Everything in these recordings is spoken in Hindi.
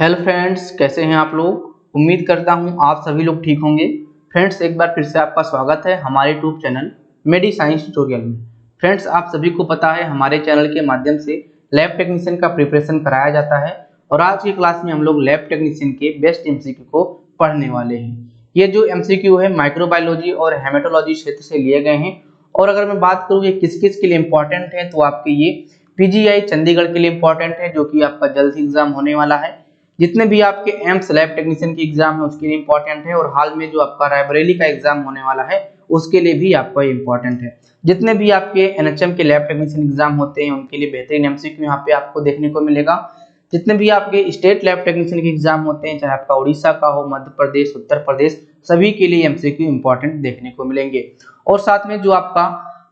हेलो फ्रेंड्स, कैसे हैं आप लोग। उम्मीद करता हूं आप सभी लोग ठीक होंगे। फ्रेंड्स, एक बार फिर से आपका स्वागत है हमारे यूट्यूब चैनल मेडी साइंस ट्यूटोरियल में। फ्रेंड्स, आप सभी को पता है हमारे चैनल के माध्यम से लैब टेक्नीशियन का प्रिपरेशन कराया जाता है और आज की क्लास में हम लोग लैब टेक्नीशियन के बेस्ट एमसीक्यू को पढ़ने वाले हैं। ये जो एमसीक्यू है माइक्रोबायोलॉजी और हेमेटोलॉजी क्षेत्र से लिए गए हैं और अगर मैं बात करूँ ये किस किस के लिए इंपॉर्टेंट है तो आपके ये पीजीआई चंडीगढ़ के लिए इंपॉर्टेंट है, जो कि आपका जल्द ही एग्जाम होने वाला है। जितने भी आपके एम्स लैब टेक्नीशियन की एग्जाम है उसके लिए इंपॉर्टेंट है और हाल में जो आपका रायबरेली का एग्जाम होने वाला है उसके लिए भी आपका इंपॉर्टेंट है। जितने भी आपके एनएचएम के लैब टेक्नीशियन एग्जाम होते हैं उनके लिए बेहतरीन एमसीक्यू यहाँ पे आपको देखने को मिलेगा। जितने भी आपके स्टेट लैब टेक्नीशियन के एग्जाम होते हैं, चाहे आपका उड़ीसा का हो, मध्य प्रदेश, उत्तर प्रदेश, सभी के लिए एमसीक्यू इंपॉर्टेंट देखने को मिलेंगे। और साथ में जो आपका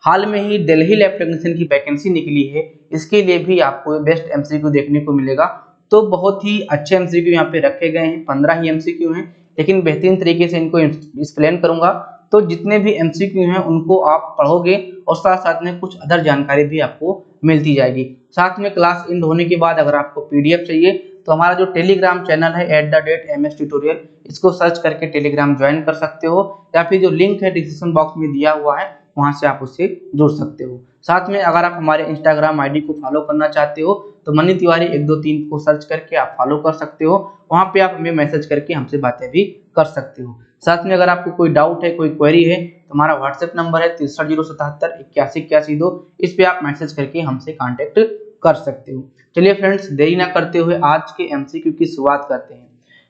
हाल में ही दिल्ली लैब टेक्नीशियन की वैकेंसी निकली है इसके लिए भी आपको बेस्ट एमसीक्यू देखने को मिलेगा। तो बहुत ही अच्छे एमसीक्यू यहाँ पे रखे गए हैं, 15 ही एमसीक्यू हैं, लेकिन बेहतरीन तरीके से इनको एक्सप्लेन करूंगा। तो जितने भी एमसीक्यू हैं उनको आप पढ़ोगे और साथ साथ में कुछ अदर जानकारी भी आपको मिलती जाएगी। साथ में क्लास एंड होने के बाद अगर आपको पीडीएफ चाहिए तो हमारा जो टेलीग्राम चैनल है @MS ट्यूटोरियल, इसको सर्च करके टेलीग्राम ज्वाइन कर सकते हो या फिर जो लिंक है डिस्क्रिप्शन बॉक्स में दिया हुआ है वहां से आप उससे जुड़ सकते हो। साथ में अगर आप हमारे इंस्टाग्राम आईडी को फॉलो करना चाहते हो तो मनी तिवारी 123 को सर्च करके आप फॉलो कर सकते हो। वहां पे आप हमें मैसेज करके हमसे बातें भी कर सकते हो। साथ में अगर आपको कोई डाउट है, कोई क्वेरी है तो हमारा व्हाट्सएप नंबर है 63077812। इस पे आप मैसेज करके हमसे कांटेक्ट कर सकते हो। चलिए फ्रेंड्स, देरी ना करते हुए आज के एमसीक्यू की शुरुआत करते हैं।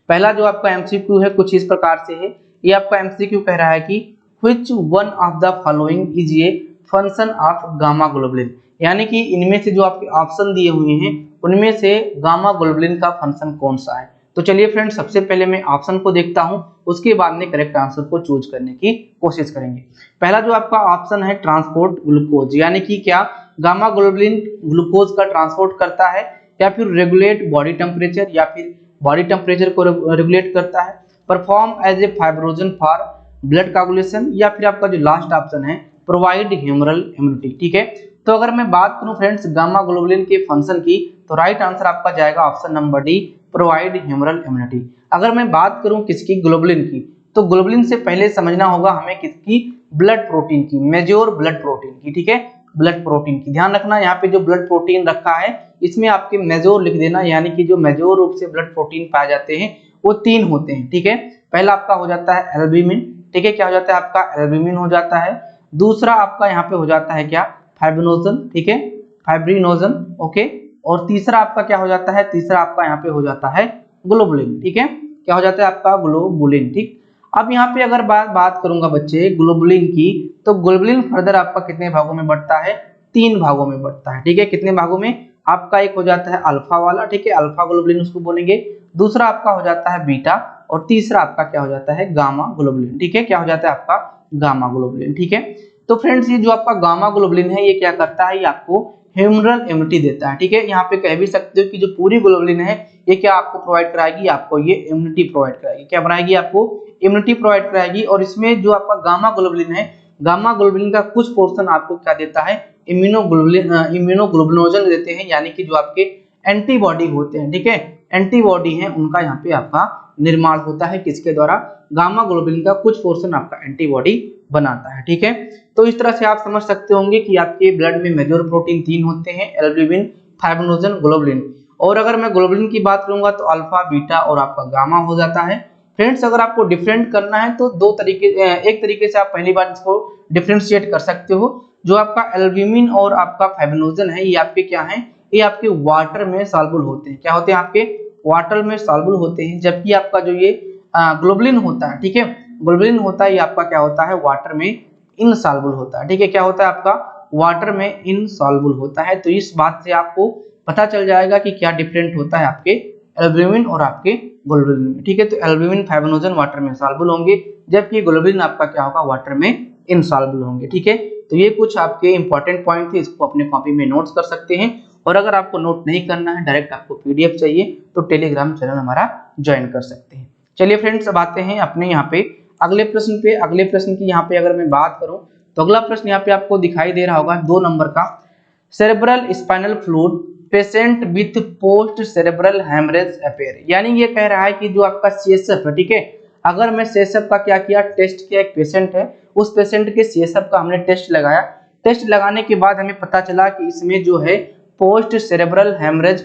पहला जो आपका एमसीक्यू है कुछ इस प्रकार से है। ये आपका एमसीक्यू कह रहा है कि which one of the following is a function of gamma globulin, यानी कि इनमें से जो आपके ऑप्शन दिए हुए हैं उनमें से गामा ग्लोबुलिन का फंक्शन कौन सा है। तो चलिए फ्रेंड्स, सबसे पहले मैं ऑप्शन को देखता हूं, उसके बाद में करेक्ट आंसर को चूज करने की कोशिश करेंगे। पहला जो आपका ऑप्शन है ट्रांसपोर्ट ग्लूकोज, यानी कि क्या गामा ग्लोबुलिन ग्लूकोज का ट्रांसपोर्ट करता है या फिर रेगुलेट बॉडी टेम्परेचर, या फिर बॉडी टेम्परेचर को रेगुलेट करता है, perform as a fibrinogen for blood coagulation, या फिर आपका जो लास्ट ऑप्शन है प्रोवाइड ह्यूमरल इम्यूनिटी। ठीक है, तो अगर मैं बात करूं फ्रेंड्स गामा ग्लोबुलिन के फंक्शन की तो राइट आंसर आपका जाएगा option number D, provide humoral immunity. अगर मैं बात करूं किसकी, ग्लोबुलिन की, तो ग्लोबुलिन से पहले समझना होगा हमें किसकी, ब्लड प्रोटीन की, मेजोर ब्लड प्रोटीन की। ठीक है, ब्लड प्रोटीन की ध्यान रखना, यहाँ पे जो ब्लड प्रोटीन रखा है इसमें आपके मेजोर लिख देना, यानी कि जो मेजोर रूप से ब्लड प्रोटीन पाए जाते हैं वो 3 होते हैं। ठीक है, पहला आपका हो जाता है एल्ब्यूमिन। ठीक है, क्या हो जाता है आपका, एल्ब्यूमिन हो जाता है। दूसरा आपका यहाँ पे हो जाता है क्या, फाइब्रिनोजन। ठीक है, फाइब्रिनोजन। ओके, और तीसरा आपका क्या हो जाता है, तीसरा आपका यहाँ पे हो जाता है ग्लोबुलिन। ठीक है, क्या हो जाता है आपका, ग्लोबुलिन। ठीक, अब यहाँ पे अगर बात करूंगा बच्चे ग्लोबुलिन की, तो ग्लोबुलिन फर्दर आपका कितने भागों में बढ़ता है, 3 भागों में बढ़ता है। ठीक है, कितने भागों में, आपका एक हो जाता है अल्फा वाला, ठीक है, अल्फा ग्लोबुलिन उसको बोलेंगे। दूसरा आपका हो जाता है बीटा और तीसरा आपका क्या हो जाता है, गामा ग्लोबुलिन। ठीक है, क्या हो जाता है आपका, गामा ग्लोबुलिन। ठीक है, तो फ्रेंड्स ये जो आपका गामा ग्लोबुलिन है ये क्या करता है, ये आपको ह्यूमरल इम्यूनिटी देता है। ठीक है, यहाँ पे कह भी सकते हो कि जो पूरी ग्लोबुलिन है ये क्या आपको प्रोवाइड कराएगी, आपको ये इम्यूनिटी प्रोवाइड कराएगी। क्या बनाएगी, आपको इम्यूनिटी प्रोवाइड कराएगी। और इसमें जो आपका गामा ग्लोबुलिन है, गामा ग्लोबुलिन का कुछ पोर्शन आपको क्या देता है, इम्यूनोग्लोबुलिनोजन देते हैं, यानी कि जो आपके एंटीबॉडी होते हैं। ठीक है, एंटीबॉडी है उनका यहाँ पे आपका निर्माण होता है, किसके द्वारा, गामा ग्लोबुलिन का कुछ पोर्शन आपका एंटीबॉडी बनाता है। ठीक है, तो इस तरह से आप समझ सकते होंगे कि आपके ब्लड में मेजर प्रोटीन 3 होते हैं, एल्ब्यूमिन, फाइब्रिनोजन, ग्लोबुलिन। और अगर मैं ग्लोबुलिन की बात करूंगा तो अल्फा, बीटा और आपका गामा हो जाता है। फ्रेंड्स, अगर आपको डिफरेंट करना है तो एक तरीके से आप पहली बार इसको डिफरेंशिएट कर सकते हो। जो आपका एल्ब्यूमिन और आपका फाइब्रिनोजन है ये आपके क्या है, ये आपके वाटर में सॉल्युबल होते हैं। क्या होते हैं, आपके वाटर में सॉल्युबल होते हैं। जबकि आपका जो ये ग्लोबुलिन होता है, ठीक है, ग्लोबुलिन होता है ये आपका क्या होता है, वाटर में इनसॉल्युबल होता है। ठीक है, क्या होता है आपका, वाटर में इनसॉल्युबल होता है। तो इस बात से आपको पता चल जाएगा कि क्या डिफरेंट होता है आपके एल्ब्यूमिन और आपके ग्लोबुलिन में। ठीक है, तो एल्ब्यूमिन, फाइब्रिनोजन वाटर में सॉल्युबल होंगे, जबकि ग्लोबुलिन आपका क्या होगा, वाटर में इनसॉल्युबल होंगे। ठीक है, तो ये कुछ आपके इंपॉर्टेंट पॉइंट थे, इसको अपने कॉपी में नोट्स कर सकते हैं। और अगर आपको नोट नहीं करना है, डायरेक्ट आपको पीडीएफ चाहिए तो टेलीग्राम चैनल हमारा ज्वाइन कर सकते हैं। चलिए फ्रेंड्स, अब आते हैं अपने यहाँ पे अगले प्रश्न पे। अगले प्रश्न की यहाँ पे अगर मैं बात करूं तो अगला प्रश्न यहाँ पे आपको दिखाई दे रहा होगा 2 नंबर का, cerebral spinal fluid patient with post cerebral haemorrhage appear, यानी ये कह रहा है कि जो आपका सीएसएफ है, ठीक है, अगर मैं सीएसएफ का क्या किया, टेस्ट किया, एक पेशेंट है, उस पेशेंट के सीएसएफ का हमने टेस्ट लगाया, टेस्ट लगाने के बाद हमें पता चला कि इसमें जो है पोस्ट सेरेब्रल हेमरेज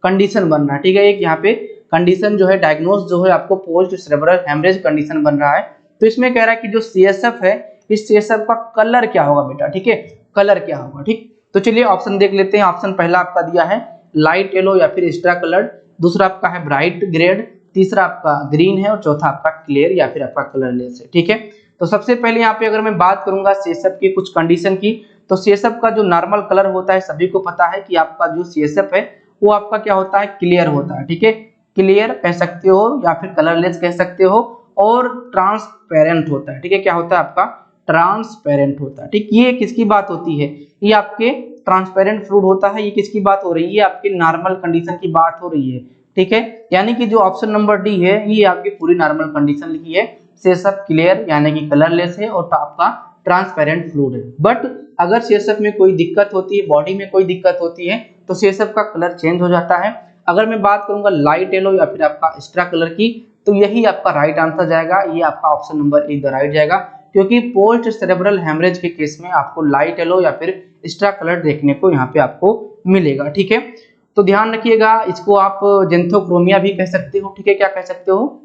कंडीशन बन रहा है, ठीक है, एक यहाँ पे कंडीशन जो है डायग्नोज जो है आपको पोस्ट सेरेब्रल हेमरेज कंडीशन बन रहा है। तो इसमें कह रहा है कि जो सीएसएफ है, इस सीएसएफ का कलर क्या होगा बेटा, ठीक है, कलर क्या होगा, ठीक। तो चलिए ऑप्शन देख लेते हैं। ऑप्शन पहला आपका दिया है लाइट येलो या फिर एक्स्ट्रा कलर्ड, दूसरा आपका है ब्राइट ग्रेड, तीसरा आपका ग्रीन है और चौथा आपका क्लियर या फिर आपका कलरलेस है, ठीक है। तो सबसे पहले यहाँ पे अगर मैं बात करूंगा सीएसएफ की कुछ कंडीशन की, तो सीएसएफ का जो नॉर्मल कलर होता है सभी को पता है कि आपका जो सीएसएफ है वो आपका क्या होता है, क्लियर होता है, ठीक है, क्लियर कह सकते हो या फिर कलरलेस कह सकते हो, और ट्रांसपेरेंट होता है, ठीक है, क्या होता है आपका, ट्रांसपेरेंट होता है, ठीक। ये किसकी बात होती है, ये आपके ट्रांसपेरेंट फ्लूइड होता है, ये किसकी बात हो रही है, आपकी नॉर्मल कंडीशन की बात हो रही है, ठीक है। यानी कि जो ऑप्शन नंबर डी है ये आपकी पूरी नॉर्मल कंडीशन लिखी है, सीएसएफ क्लियर यानी कि कलरलेस है और आपका ट्रांसपेरेंट फ्लूइड है। बट अगर सीएसएफ में कोई दिक्कत होती है, बॉडी में कोई दिक्कत होती है, तो सीएसएफ का कलर चेंज हो जाता है। अगर मैं बात करूंगा लाइट येलो या फिर आपका एक्स्ट्रा कलर की, तो यही आपका राइट आंसर जाएगा, ये आपका option number A the right जाएगा, क्योंकि पोस्ट सेरेब्रल हेमरेज के केस में आपको लाइट येलो या फिर एक्स्ट्रा कलर देखने को यहाँ पे आपको मिलेगा, ठीक है। तो ध्यान रखिएगा, इसको आप जेंथोक्रोमिया भी कह सकते हो, ठीक है, क्या कह सकते हो,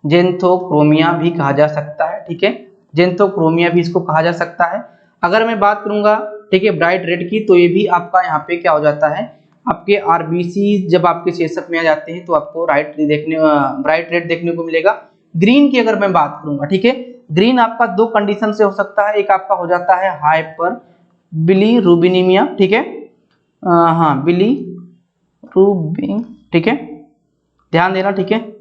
जेंथोक्रोमिया भी कहा जा सकता है, ठीक है, जेंथोक्रोमिया भी इसको कहा जा सकता है। अगर मैं बात करूंगा, ठीक है, ब्राइट रेड की, तो ये भी आपका यहाँ पे क्या हो जाता है, आपके आरबीसी जब आपके सीएसएफ में आ जाते हैं तो आपको ब्राइट रेड देखने को मिलेगा। ग्रीन की अगर मैं बात करूंगा, ठीक है, ग्रीन आपका दो कंडीशन से हो सकता है, एक आपका हो जाता है हाइपर बिलीरुबिनीमिया, ठीक है, हाँ बिलीरुबिन, ठीक है, ध्यान देना, ठीक है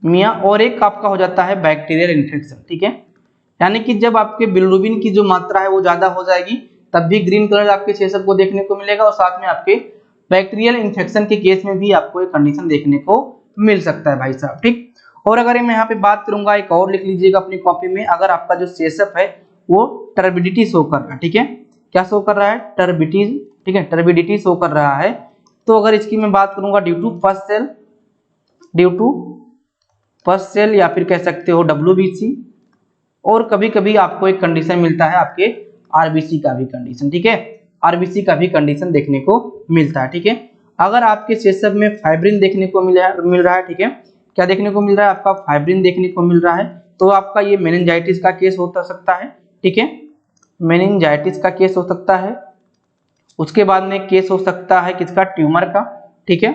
मिया, और एक आपका हो जाता है बैक्टीरियल इन्फेक्शन, ठीक है, यानी कि जब आपके बिलीरुबिन की जो मात्रा है वो ज्यादा हो जाएगी तब भी ग्रीन कलर आपके सीएसएफ को देखने को मिलेगा, और साथ में आपके बैक्टीरियल इन्फेक्शन के केस में भी आपको एक कंडीशन देखने को मिल सकता है भाई साहब, ठीक। और अगर मैं यहाँ पे बात करूंगा, एक और लिख लीजिएगा अपनी कॉपी में, अगर आपका जो सीएसएफ है वो टर्बिडिटी शो कर रहा है, ठीक है, क्या शो कर रहा है, टर्बिडिटी, ठीक है, टर्बिडिटी शो कर रहा है, तो अगर इसकी मैं बात करूंगा ड्यू टू फर्स्ट सेल या फिर कह सकते हो WBC, और कभी कभी आपको एक कंडीशन मिलता है आपके आरबीसी का भी कंडीशन, ठीक है, आरबीसी का भी कंडीशन देखने को मिलता है, ठीक है। अगर आपके सीएसएफ में फाइब्रिन देखने को मिल रहा है, ठीक है, क्या देखने को मिल रहा है, आपका फाइब्रिन देखने को मिल रहा है, तो आपका ये मेनिंजाइटिस का केस हो सकता है, ठीक है, मेनिंजाइटिस का केस हो सकता है। उसके बाद में केस हो सकता है किसका, ट्यूमर का, ठीक है,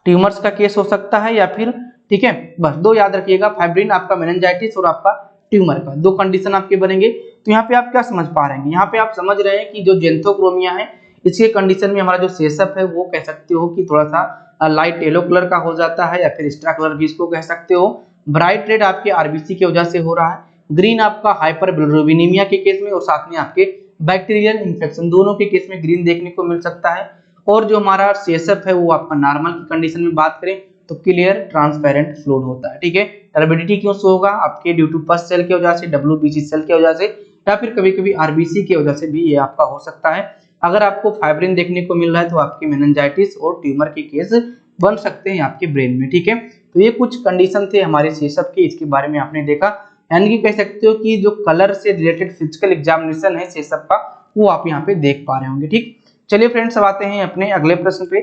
ट्यूमर्स का केस हो सकता है, या फिर, ठीक है, बस दो याद रखिएगा, फाइब्रिन आपका, मेनिंजाइटिस और आपका ट्यूमर का, दो कंडीशन आपके बनेंगे। तो यहाँ पे आप क्या समझ पा रहे हैं, यहाँ पे आप समझ रहे हैं कि जो जेंथोक्रोमिया है इसके कंडीशन में हमारा जो सीएसएफ है वो कह सकते हो कि थोड़ा सा लाइट येलो कलर का हो जाता है, या फिर एक्स्ट्रा कलर भी इसको कह सकते हो। ब्राइट रेड आपके आरबीसी की वजह से हो रहा है, ग्रीन आपका हाइपर बिलिरुबिनीमिया के केस में, और साथ में आपके बैक्टीरियल इन्फेक्शन दोनों के केस में ग्रीन देखने को मिल सकता है। और जो हमारा सीएसएफ है वो आपका नॉर्मल की कंडीशन में बात करें तो क्लियर ट्रांसपेरेंट फ्लूइड होता है, ठीक है। टर्बिडिटी क्यों शो होगा, आपके ड्यू टू फर्स्ट सेल की वजह से, WBC सेल की वजह से, या फिर कभी कभी आरबीसी की वजह से भी ये आपका हो सकता है। अगर आपको फाइब्रिन देखने को मिल रहा है तो आपके मेनिंजाइटिस और ट्यूमर के केस बन सकते हैं आपके ब्रेन में, ठीक है। तो ये कुछ कंडीशन थे हमारे सीएसएफ के, इसके बारे में आपने देखा, यानी कि कह सकते हो कि जो कलर से रिलेटेड फिजिकल एग्जामिनेशन है सीएसएफ का वो आप यहाँ पे देख पा रहे होंगे, ठीक। चलिए फ्रेंड्स, अब आते हैं अपने अगले प्रश्न पे।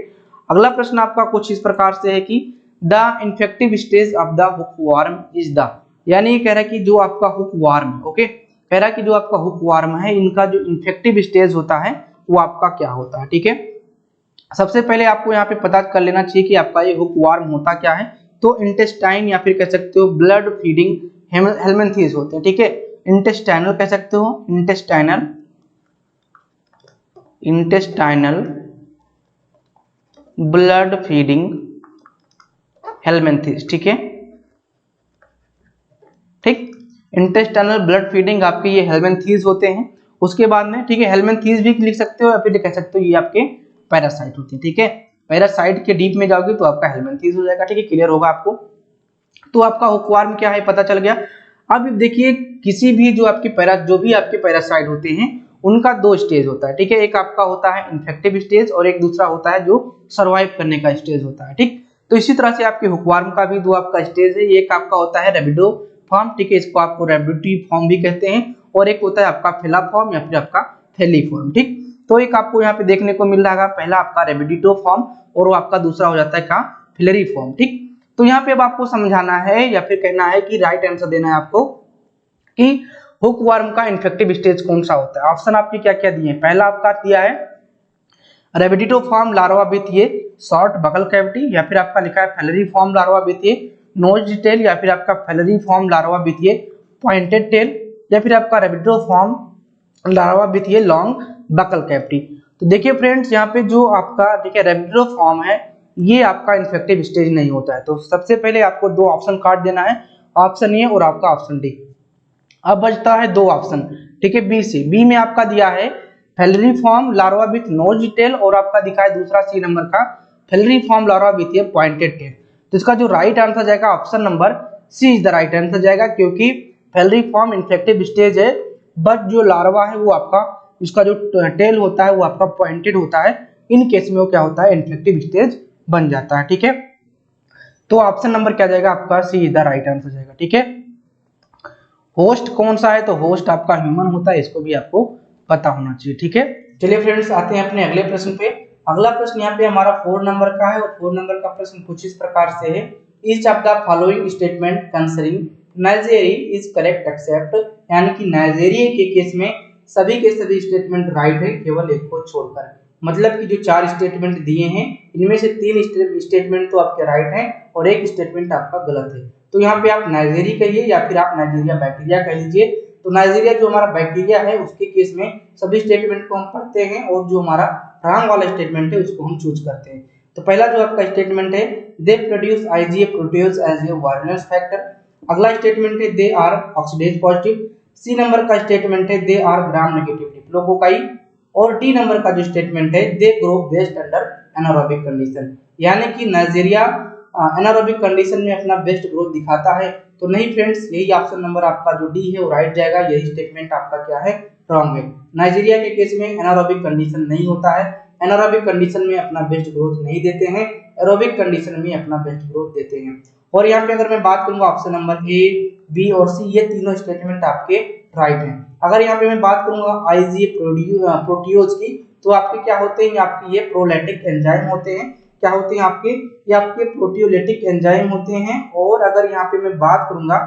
अगला प्रश्न आपका कुछ इस प्रकार से है कि the infective stage of the hookworm is the, यानी ये कह रहा है कि जो आपका हुकवर्म है, ओके, कह रहा है कि जो आपका हुकवर्म है इनका जो इन्फेक्टिव स्टेज होता है वो आपका क्या होता है, ठीक है। सबसे पहले आपको यहाँ पे पता कर लेना चाहिए कि आपका ये हुकवर्म होता क्या है, तो इंटेस्टाइन या फिर कह सकते हो ब्लड फीडिंग हेलमिंथेस होते हैं, ठीक है, इंटेस्टाइनल कह सकते हो, इंटेस्टाइनल ब्लड फीडिंग हेलमिंथेस, ठीक है, ठीक, इंटेस्टाइनल ब्लड फीडिंग आपके ये हेलमिंथेस होते हैं। उसके बाद में, ठीक है, हेलमिंथेस भी लिख सकते हो या फिर कह सकते हो ये आपके पैरासाइट होते हैं, ठीक है, पैरासाइट के डीप में जाओगे तो आपका हेलमिंथेस हो जाएगा, ठीक है, क्लियर होगा आपको। तो आपका हुकवर्म क्या है पता चल गया। अब देखिए किसी भी जो भी आपके पैरासाइट होते हैं उनका दो स्टेज होता है, ठीक है। एक आपका होता है इन्फेक्टिव स्टेज और एक दूसरा होता है जो सर्वाइव करने का स्टेज होता है, ठीक। तो इसी तरह से आपके हुकवर्म का भी दो आपका स्टेज है। एक आपका होता है रेबिडो फॉर्म, ठीक है, इसको आपको रेबिडिटी फॉर्म भी कहते हैं, और एक होता है आपका फेला फॉर्म या फिर आपका फेली फॉर्म, ठीक। तो एक आपको यहाँ पे देखने को मिल रहा है, पहला आपका रेबिडिटो फॉर्म और वो आपका दूसरा हो जाता है क्या, फिलरी फॉर्म, ठीक। तो यहाँ पे अब आपको समझाना है या फिर कहना है कि राइट आंसर देना है आपको कि हुकवर्म का इन्फेक्टिव स्टेज कौन सा होता है। ऑप्शन आपके क्या क्या दिए हैं, पहला आपका दिया है रेबिडिटो फॉर्म लार्वा विथ ये शॉर्ट बकल कैविटी, या फिर आपका लिखा है फेलरी फॉर्म लार्वा विथ ये नोज टेल, या फिर आपका फेलरी फॉर्म लार्वा विथ ये पॉइंटेड टेल, या फिर आपका रेबिडिटो फॉर्म लार्वा विथ ये लॉन्ग बकल कैविटी। तो देखिए फ्रेंड्स, यहाँ पे जो आपका ठीक है रेबिडिटो फॉर्म है ये आपका इन्फेक्टिव स्टेज नहीं होता है। तो सबसे पहले आपको दो ऑप्शन काट देना है, ऑप्शन ए और आपका ऑप्शन डी। अब बचता है दो ऑप्शन, ठीक है, बी से। बी में आपका दिया है filariform larva with nose tail और आपका दिखा है दूसरा सी नंबर का फेलरी फॉर्म लार्वा विथ ये पॉइंटेड टेल। तो इसका जो राइट आंसर जाएगा option number C is the right answer जाएगा, क्योंकि फेलरी फॉर्म इन्फेक्टिव स्टेज है, बट जो लार्वा है वो आपका इसका जो टेल होता है वो आपका पॉइंटेड होता है। इन केस में वो क्या होता है, इन्फेक्टिव स्टेज बन जाता है, ठीक है। तो ऑप्शन नंबर क्या जाएगा आपका, सी इज द राइट आंसर जाएगा, ठीक है। होस्ट कौन सा है, तो होस्ट आपका ह्यूमन होता है, इसको भी आपको पता होना चाहिए, ठीक है। चलिए फ्रेंड्स, आते हैं अपने अगले प्रश्न पे। अगला प्रश्न यहाँ पे हमारा 4 नंबर का है और 4 नंबर का प्रश्न कुछ इस प्रकार से है, each of the following statement concerning Neisseria is correct except, यानी कि नाइजेरिया के केस में सभी के सभी स्टेटमेंट राइट है केवल एक को छोड़कर। मतलब कि जो 4 स्टेटमेंट दिए हैं इनमें से 3 स्टेटमेंट तो आपके राइट हैं और एक स्टेटमेंट आपका गलत है। तो यहाँ पे आप नाइजेरिया कहिए या फिर आप नाइजीरिया बैक्टीरिया कह लीजिए। तो नाइजीरिया जो हमारा बैक्टीरिया है उसके केस में सभी स्टेटमेंट को हम पढ़ते हैं और जो हमारा रॉन्ग वाला स्टेटमेंट है उसको हम चूज करते हैं। तो पहला जो आपका स्टेटमेंट है, they produce IgA protease as a virulence factor. अगला स्टेटमेंट है, they are oxidase positive. C number का स्टेटमेंट है, they are gram negative diplococci. और डी नंबर का जो स्टेटमेंट है, they grow best under anaerobic condition, यानी कि नाइजीरिया एनारोबिक कंडीशन में अपना बेस्ट ग्रोथ दिखाता है। तो नहीं फ्रेंड्स, यही ऑप्शन नंबर आपका जो डी है वो राइट जाएगा, यही स्टेटमेंट आपका क्या है, रॉन्ग है। नाइजीरिया के केस में एनारोबिक कंडीशन नहीं होता है, एनारोबिक कंडीशन में अपना बेस्ट ग्रोथ नहीं देते हैं, एरोबिक कंडीशन में अपना बेस्ट ग्रोथ देते हैं। और यहाँ पे अगर मैं बात करूंगा ऑप्शन नंबर ए, बी और सी, ये तीनों स्टेटमेंट आपके राइट हैं। अगर यहाँ पे मैं बात करूंगा आईजीए प्रोटीओज की, तो आपके क्या होते हैं, आपके ये प्रोलैक्टिक एंजाइम होते हैं। क्या होते हैं आपके, ये आपके प्रोटियोलिटिक एंजाइम होते हैं। और अगर यहाँ पे मैं बात करूंगा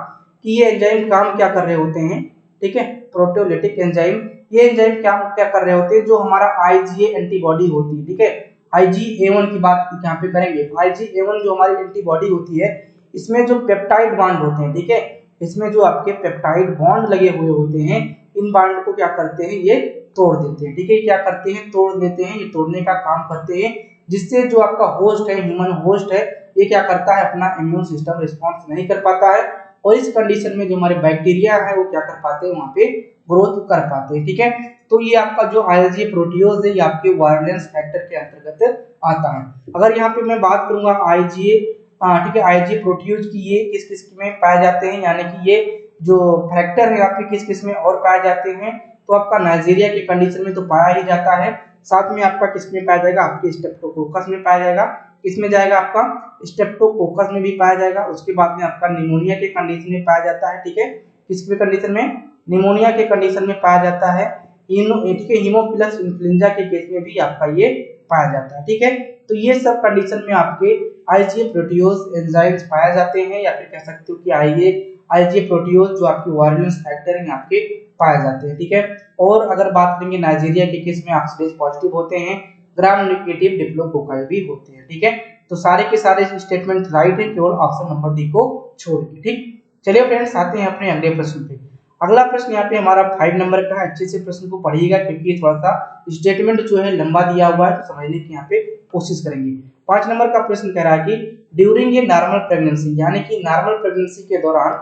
कि ये एंजाइम काम क्या कर रहे होते हैं, ठीक है, प्रोटियोलिटिक एंजाइम, ये एंजाइम क्या क्या कर रहे होते हैं, जो हमारा आईजीए एंटीबॉडी होती है, ठीक है, आईजीए1 की बात यहाँ पे करेंगे। आईजीए1 जो हमारी एंटीबॉडी होती है, इसमें जो पेप्टाइड बॉन्ड होते हैं, ठीक है, इसमें जो आपके पेप्टाइड बॉन्ड लगे हुए होते हैं, इन बॉन्ड को क्या करते हैं, ये तोड़ देते हैं, ठीक है, क्या करते हैं, तोड़ देते हैं, ये तोड़ने का काम करते हैं, जिससे जो आपका होस्ट है, ह्यूमन होस्ट है, ये क्या करता है, अपना इम्यून सिस्टम रिस्पॉन्स नहीं कर पाता है। और इस कंडीशन में जो हमारे बैक्टीरिया है वो क्या कर पाते हैं, वहां पे ग्रोथ कर पाते हैं, ठीक है। तो ये आपका जो आईजीए प्रोटीओज है ये आपके वायलेंस फैक्टर के अंतर्गत आता है। अगर यहाँ पे मैं बात करूंगा आईजीए, ठीक है, आईजीए प्रोटीओज की, ये किस किस में पाए जाते हैं, यानी कि ये जो फैक्टर है आपके किस किस में और पाए जाते हैं, तो आपका नाइजीरिया के कंडीशन में तो पाया ही जाता है, साथ में आपका किस में पाया जाएगा, आपके स्ट्रेप्टोकोकस में पाया जाएगा, इसमें जाएगा आपका स्ट्रेप्टोकोकस में भी पाया जाएगा। उसके बाद में आपका निमोनिया के कंडीशन में पाया जाता है, ठीक है, किसके कंडीशन में, निमोनिया के कंडीशन में पाया जाता है। ठीक है, हीमोफिलस इन्फ्लुएंजा के केस में भी आपका ये पाया जाता है, ठीक है। तो ये सब कंडीशन में आपके आईजीए प्रोटीओज एंजाइम्स पाए जाते हैं, या फिर कह सकते हो कि आईजीए प्रोटीओज जो आपके वायलेंस फैक्टर हैं आपके पाए जाते हैं, ठीक है। और अगर बात करेंगे नाइजीरिया के केस में ऑक्सीडेज पॉजिटिव होते हैं, ग्राम नेगेटिव डिप्लोकोकाई भी होते हैं, ठीक है। तो सारे के सारे स्टेटमेंट राइट है, केवल ऑप्शन नंबर डी को छोड़ के, ठीक। चलिए फ्रेंड्स, आते हैं अपने अगले प्रश्न पे। अगला प्रश्न यहाँ पे हमारा 5 नंबर का है, अच्छे से प्रश्न को पढ़िएगा क्योंकि थोड़ा सा स्टेटमेंट जो है लंबा दिया हुआ है, तो समझने की यहाँ पे कोशिश करेंगे। 5 नंबर का प्रश्न कह रहा है कि ड्यूरिंग ए नॉर्मल प्रेगनेंसी, यानी कि नॉर्मल प्रेगनेंसी के दौरान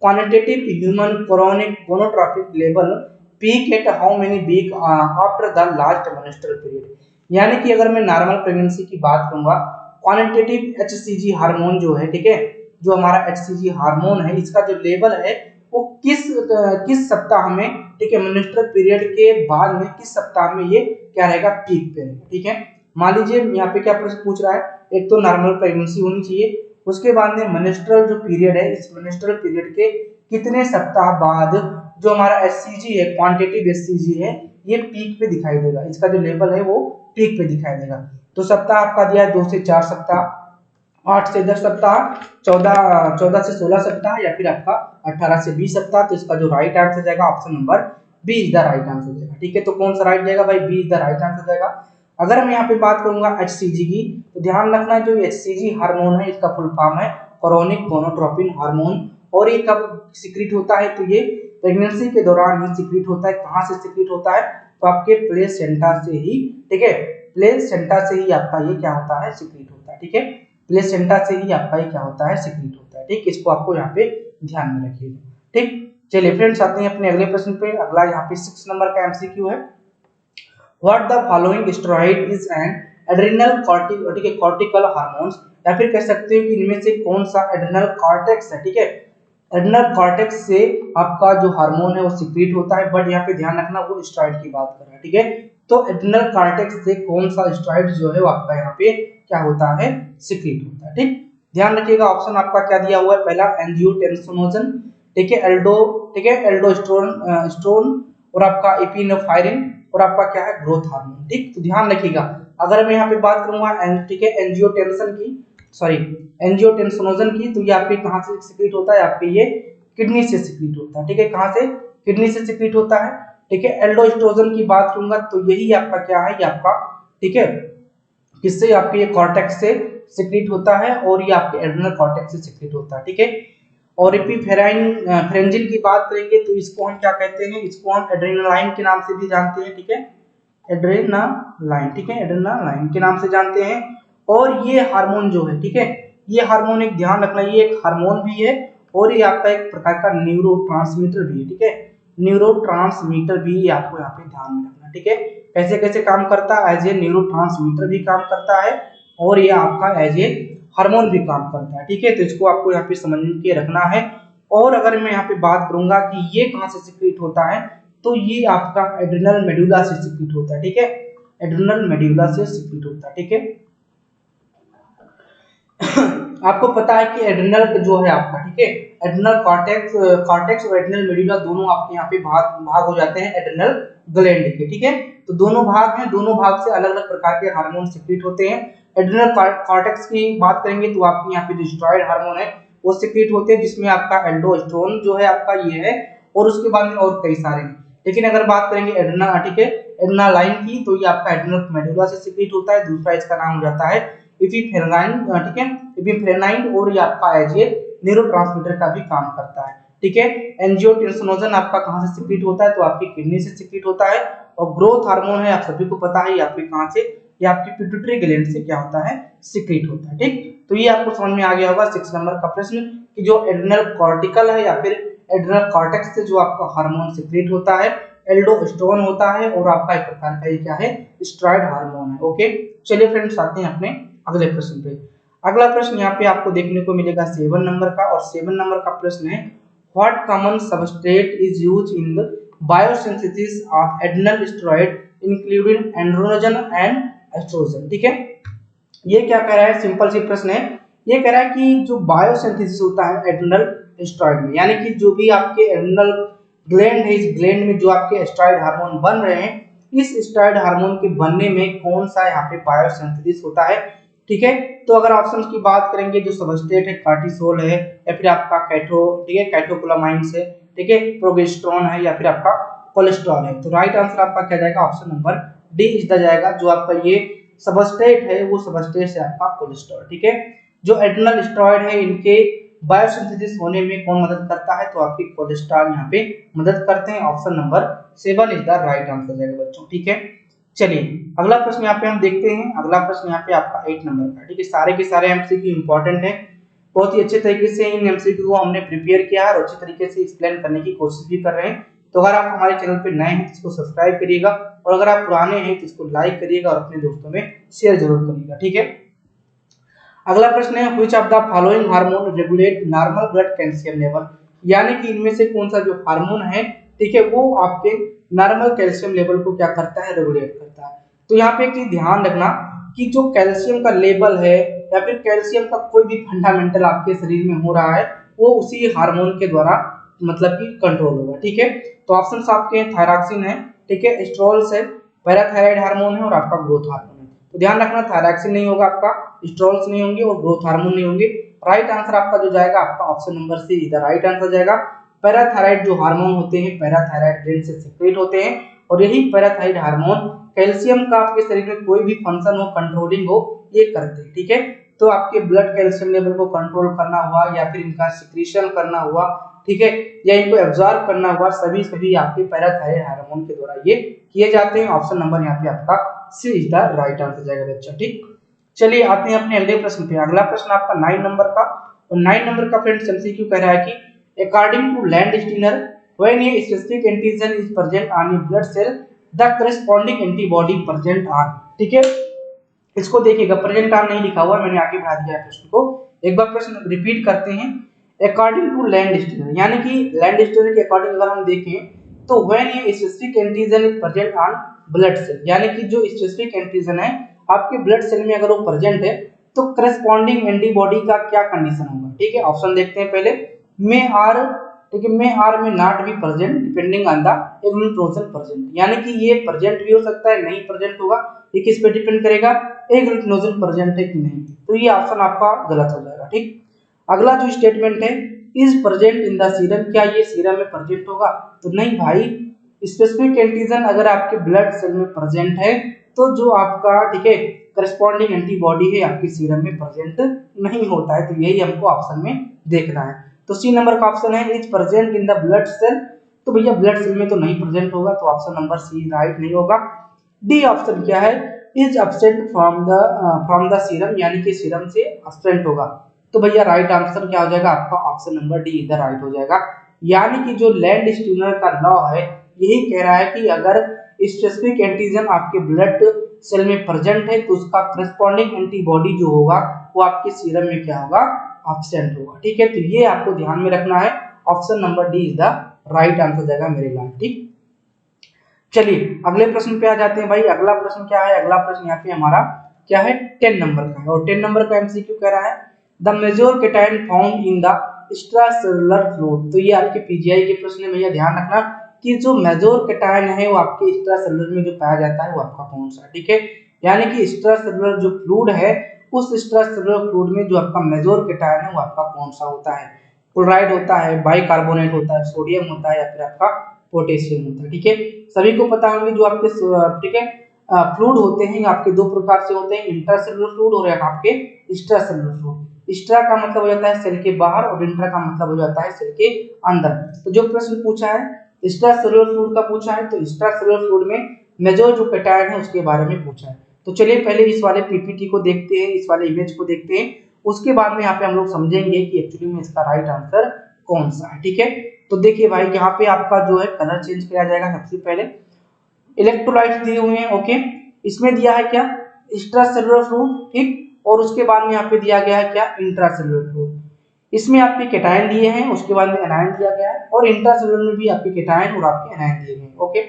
quantitative human chorionic gonadotropic level peak at how many week after the last menstrual period, यानी कि अगर मैं नॉर्मल प्रेगनेंसी की बात करूंगा, क्वांटिटेटिव एचसीजी हार्मोन जो है, ठीक है, जो हमारा एचसीजी हार्मोन है, इसका जो लेवल है वो किस सप्ताह में, ठीक है, मेंस्ट्रुअल पीरियड के बाद में किस सप्ताह में ये क्या रहेगा, पीक पे रहेगा। ठीक है, मान लीजिए यहाँ पे क्या प्रश्न पूछ रहा है, एक तो नॉर्मल प्रेगनेंसी होनी चाहिए, उसके बाद में मेंस्ट्रुअल जो पीरियड है, इस मेंस्ट्रुअल पीरियड के कितने सप्ताह बाद जो हमारा एससीजी है, क्वांटिटेटिव एससीजी है, ये पीक पे दिखाई देगा, इसका जो लेवल है वो पीक पे दिखाई देगा। तो सप्ताह आपका दिया है 2 से 4 सप्ताह, 8 से 10 सप्ताह, 14 से 16 सप्ताह, या फिर आपका 18 से 20 सप्ताह। तो इसका जो राइट आंसर जाएगा option number B is the right answer जाएगा। ठीक है, तो कौन सा राइट जाएगा भाई, B is the right answer जाएगा। अगर हम यहाँ पे बात करूंगा एचसीजी की, तो ध्यान रखना जो एचसीजी हार्मोन है, इसका फुल फॉर्म है क्रोनिक गोनाडोट्रोपिन हार्मोन, और ये कब सिक्रीट होता है, तो ये प्रेगनेंसी के दौरान ही सिक्रीट होता है। कहाँ से सिक्रीट होता है, तो आपके प्लेसेंटा से ही, ठीक है, प्लेसेंटा से ही आपका ये क्या होता है, सिक्रीट होता है। ठीक है, प्लेसेंटा से ही आपका ये क्या होता है, सिक्रीट होता है। ठीक, इसको आपको यहाँ पे ध्यान में रखिएगा। ठीक, चलिए फ्रेंड्स आते हैं अपने अगले प्रश्न पे। अगला यहाँ पे 6 नंबर का एमसीक्यू है, what the following steroid is an adrenal cortical hormones, या फिर कह सकते हो कि इनमें से कौन सा एड्रिनल कॉर्टेक्स है। ठीक है, एड्रिनल कॉर्टेक्स से आपका जो हार्मोन है वो सिक्रीट होता है, बट यहाँ पे ध्यान रखना वो स्टेरॉइड की बात कर रहा है। ठीक है, तो एड्रिनल कॉर्टेक्स से कौन सा स्टेरॉइड जो है वो आपका यहाँ पे क्या होता है, सिक्रीट होता है। ठीक, ध्यान रखिएगा, ऑप्शन आपका क्या दिया हुआ है, पहला एंजियोटेंसिनोजन, ठीक है, ठीक है, एल्डोस्टेरोन और आपका एपिनेफ्राइन, और आपका क्या है, ग्रोथ हार्मोन। ठीक, तो ध्यान रखिएगा, अगर मैं यहाँ पे बात करूंगा ठीक है एंजियोटेंसिनोजन की, तो ये आपके कहाँ से सिक्रीट होता है, आपके ये किडनी से सिक्रीट होता है। ठीक है, कहाँ से, किडनी से सिक्रीट होता है। ठीक है, एल्डोस्टेरोन की बात करूंगा तो यही आपका क्या है, ये आपका, ठीक है, किससे, आपके ये कॉर्टेक्स से सिक्रीट होता है, और ये आपके एड्रिनल कॉर्टेक्स से सिक्रीट होता है। ठीक है, और एपिफेरेंजिन की बात करेंगे तो इसको हम क्या कहते हैं, इसको हम एड्रेनालाइन के नाम से भी जानते हैं। ठीक है, एड्रेनालाइन, ठीक है, एड्रेनालाइन के नाम से जानते हैं। और ये हार्मोन जो है, ठीक है, ये हार्मोन एक ध्यान रखना, ये एक हार्मोन भी है, और ये आपका एक प्रकार का न्यूरोट्रांसमीटर भी है। ठीक है, न्यूरोट्रांसमीटर भी आपको यहाँ पे ध्यान में रखना। ठीक है, कैसे कैसे काम करता है, एज ए न्यूरोट्रांसमीटर भी काम करता है, और ये आपका एज ए हार्मोन भी काम करता है। ठीक है, तो इसको आपको यहाँ पे समझ के रखना है। और अगर मैं यहाँ पे बात करूंगा कि ये कहाँ से सिक्रीट होता है, तो ये आपका एड्रिनल मेडुला से सिक्रीट होता है। ठीक है, एड्रिनल मेडुला से सिक्रीट होता है। ठीक है, आपको पता है कि एड्रिनल जो है आपका, ठीक है, एड्रिनल कॉर्टेक्स और एड्रिनल मेडुला दोनों आपके यहाँ पे भाग हो जाते हैं एड्रिनल ग्लैंड के। ठीक है, तो दोनों भाग हैं, दोनों भाग से अलग अलग प्रकार के हार्मोन सिक्रीट होते हैं। एड्रिनल कॉर्टेक्स की बात करेंगे तो आपके यहाँ पे जो स्टेरॉइड हार्मोन है वो सिक्रीट होते हैं, जिसमें आपका एल्डोस्टेरोन जो है आपका ये है, और उसके बाद में और कई सारे हैं। लेकिन अगर बात करेंगे एड्रिनल, ठीक है, एड्रिनालाइन की, तो ये आपका एड्रिनल मेडुला से सिक्रीट होता है। दूसरा इसका नाम हो जाता है एपिफेरेनाइन, ठीक है, एपिफेरेनाइन, और ये आपका एज ए न्यूरोट्रांसमीटर का भी काम करता है। ठीक है, एंजियोटेंसिनोजन आपका कहां से सिक्रीट होता है, तो आपकी किडनी से सिक्रीट होता है। और ग्रोथ हार्मोन है, आप सभी को पता है, ये आपके कहां से, ये आपकी पिट्यूटरी ग्लैंड से क्या होता है, सिक्रीट होता है। ठीक, तो ये आपको समझ में आ गया होगा 6 नंबर का प्रश्न कि जो एड्रिनल कॉर्टिकल है या फिर एड्रिनल कॉर्टेक्स से जो आपका हार्मोन सिक्रीट होता है, एल्डोस्टेरोन होता है, और आपका एक प्रकार का ये क्या है, स्टेरॉइड हार्मोन है। ओके, चलिए फ्रेंड्स आते हैं अपने अगले प्रश्न पे। अगला प्रश्न यहाँ पे आपको देखने को मिलेगा 7 नंबर का, और 7 नंबर का प्रश्न है, what common substrate is use in the biosynthesis of adrenal steroid including androgen and estrogen. ठीक है, ये क्या कह रहा है, सिंपल सी प्रश्न है, ये कह रहा है कि जो बायोसिंथेसिस होता है एड्रिनल स्टेरॉइड में, यानी कि जो भी आपके एड्रिनल ग्लैंड है, इस ग्लैंड में जो आपके स्टेरॉइड हार्मोन बन रहे हैं, इस स्टेरॉइड हार्मोन के बनने में कौन सा यहाँ पे बायोसिंथेसिस होता है। ठीक है, तो अगर ऑप्शंस की बात करेंगे, जो सबस्ट्रेट है कार्टिसोल है, या फिर आपका ठीक है, कैटोकोलामाइन्स है, ठीक है, प्रोजेस्टेरोन है, या फिर आपका कोलेस्ट्रॉल है। तो राइट आंसर आपका क्या जाएगा, option number D is the जाएगा। जो आपका ये सबस्ट्रेट है वो सबस्ट्रेट से आपका कोलेस्ट्रॉल। ठीक है, जो एड्रिनल स्टेरॉइड है इनके बायोसिंथेसिस होने में कौन मदद करता है, तो आपके कोलेस्ट्रॉल यहाँ पे मदद करते हैं। Option number 7 is the right answer जाएगा बच्चों। ठीक है, चलिए अगला प्रश्न यहाँ पे हम देखते हैं। अगला प्रश्न यहाँ पे आपका 8 नंबर का, ठीक है, सारे के सारे एमसीक्यू इंपॉर्टेंट है, बहुत ही अच्छे तरीके से इन एमसीक्यू को हमने प्रिपेयर किया है और अच्छे तरीके से एक्सप्लेन करने की कोशिश भी कर रहे हैं। तो अगर आप हमारे चैनल पे नए हैं तो इसको सब्सक्राइब करिएगा, और अगर आप पुराने हैं तो इसको लाइक करिएगा और अपने दोस्तों में शेयर जरूर करिएगा। ठीक है, अगला प्रश्न है, which of the following hormone regulate normal blood calcium level, यानी कि इनमें से कौन सा जो हार्मोन है, ठीक है, वो आपके नॉर्मल कैल्शियम लेवल को क्या करता है, रेगुलेट करता है। तो यहाँ पे एक चीज ध्यान रखना कि जो कैल्शियम का लेवल है या फिर कैल्शियम का कोई भी फंडामेंटल आपके शरीर में हो रहा है, वो उसी हार्मोन के द्वारा मतलब कि कंट्रोल होगा, ठीक है। तो ऑप्शन आपके थायरॉक्सिन है, ठीक है, एस्ट्रोल्स है, पैराथायराइड हार्मोन है और आपका ग्रोथ हार्मोन है। तो ध्यान रखना थायरॉक्सिन नहीं होगा आपका, एस्ट्रोल्स नहीं होंगे और ग्रोथ हार्मोन नहीं होंगे। राइट आंसर आपका जो जाएगा आपका ऑप्शन नंबर सी इधर राइट आंसर जाएगा। पैराथायराइड जो हार्मोन होते हैं पैराथायराइड ग्लैंड से सिक्रेट होते हैं और यही पैराथायराइड हार्मोन कैल्शियम का आपके शरीर में कोई भी फंक्शन हो, कंट्रोलिंग हो, ये करते हैं, ठीक है। तो आपके ब्लड कैल्शियम लेवल को कंट्रोल करना हुआ या फिर इनका सिक्रीशन करना हुआ, ठीक है, या इनको एब्जॉर्ब करना हुआ, सभी आपके पैराथायराइड हार्मोन के द्वारा ये किए जाते हैं। ऑप्शन नंबर यहाँ पे आपका सी इज द राइट आंसर जाएगा बच्चा, ठीक। चलिए आते हैं अपने अगले प्रश्न पे। अगला प्रश्न आपका 9 नंबर का, और 9 नंबर का फ्रेंड्स एमसीक्यू कह रहा है कि according to Landsteiner when a specific antigen is present on a blood cell the corresponding antibody present on, ठीक है। इसको देखिएगा, प्रेजेंट ऑन नहीं लिखा हुआ, मैंने आगे बढ़ा दिया है प्रश्न को। एक बार प्रश्न रिपीट करते हैं। अकॉर्डिंग टू लैंडस्टीनर, यानी कि लैंडस्टीनर के अकॉर्डिंग अगर हम देखें तो when a specific antigen is present on blood cell, यानी कि जो स्पेसिफिक एंटीजन है आपके ब्लड सेल में अगर वो प्रेजेंट है तो करस्पॉन्डिंग एंटीबॉडी का क्या कंडीशन होगा, ठीक है। ऑप्शन देखते हैं पहले। मे आर, ठीक है, may or may not be present depending on the agglutinogen present, यानी कि ये प्रेजेंट भी हो सकता है, नहीं प्रेजेंट होगा, ये किस पे डिपेंड करेगा, एग्लूटिनोजन प्रेजेंट है कि नहीं। तो ये ऑप्शन आपका गलत हो जाएगा, ठीक। अगला जो स्टेटमेंट है is present in the serum, क्या ये सीरम में प्रेजेंट होगा, तो नहीं भाई। स्पेसिफिक एंटीजन अगर आपके ब्लड सेल में प्रेजेंट है तो जो आपका, ठीक है, करस्पॉन्डिंग एंटीबॉडी है आपके सीरम में प्रेजेंट नहीं होता है। तो यही हमको ऑप्शन में देखना है। तो सी नंबर का ऑप्शन है is present in the blood cell, तो भैया ब्लड सेल में तो नहीं प्रेजेंट होगा, तो ऑप्शन नंबर सी राइट नहीं होगा। डी ऑप्शन क्या है, is absent from the serum, यानी कि सीरम से एब्सेंट होगा। तो भैया राइट आंसर क्या हो जाएगा आपका ऑप्शन नंबर डी इधर राइट हो जाएगा। यानी कि जो लैंडस्टीनर का लॉ है यही कह रहा है कि अगर स्पेसिफिक एंटीजन आपके ब्लड सेल में प्रेजेंट है तो उसका करस्पॉन्डिंग एंटीबॉडी जो होगा वो आपके सीरम में क्या होगा, एब्सेंट होगा, ठीक है। तो ये आपको ध्यान में रखना है, option number D is the right answer जाएगा मेरे लाइन, ठीक। चलिए अगले प्रश्न पे आ जाते हैं भाई। अगला प्रश्न क्या है, अगला प्रश्न यहाँ पे हमारा क्या है, 10 नंबर का है और 10 नंबर का एमसीक्यू कह रहा है the major cation found in the extracellular fluid. तो ये आपके पीजीआई के प्रश्न है भैया, ध्यान रखना कि जो मेजर केटायन है वो आपके एक्स्ट्रासेलुलर में जो पाया जाता है वो आपका कौन सा है, ठीक है। यानी कि एक्स्ट्रासेलुलर जो फ्लूइड है उस एक्स्ट्रासेलुलर फ्लूइड में जो आपका मेजर केटायन है वो आपका कौन सा होता है, क्लोराइड होता है, बाइकार्बोनेट होता है, सोडियम होता है या फिर आपका पोटेशियम होता है, ठीक है। सभी को पता होंगे जो आपके, ठीक है, फ्लूइड होते हैं आपके दो प्रकार से होते हैं, इंट्रासेलुलर फ्लूइड और आपके एक्स्ट्रासेलुलर फ्लूइड। एक्स्ट्रा का मतलब हो जाता है सेल के बाहर और इंट्रा का मतलब हो जाता है सेल के अंदर। तो जो प्रश्न पूछा है एक्स्ट्रासेलुलर फ्लूइड का पूछा है, तो एक्स्ट्रासेलुलर फ्लूइड में मेजर जो केटायन है उसके बारे में पूछा है। तो चलिए पहले इस वाले पीपीटी को देखते हैं, इस वाले इमेज को देखते हैं, उसके बाद में यहाँ पे हम लोग समझेंगे कि एक्चुअली में इसका राइट आंसर कौन सा है, ठीक है। तो देखिए भाई यहाँ पे आपका जो है कलर चेंज किया जाएगा। सबसे पहले इलेक्ट्रोलाइट्स दिए हुए हैं, ओके, इसमें दिया है क्या, एक्स्ट्रासेलुलर फ्लूइड, ठीक, और उसके बाद में यहाँ पे दिया गया है क्या, इंट्रासेलुलर फ्लूइड। इसमें आपके केटायन दिए हैं, उसके बाद में एनायन दिया गया है और इंट्रासेलुलर में भी आपके केटायन और आपके एनायन दिए गए हैं, ओके।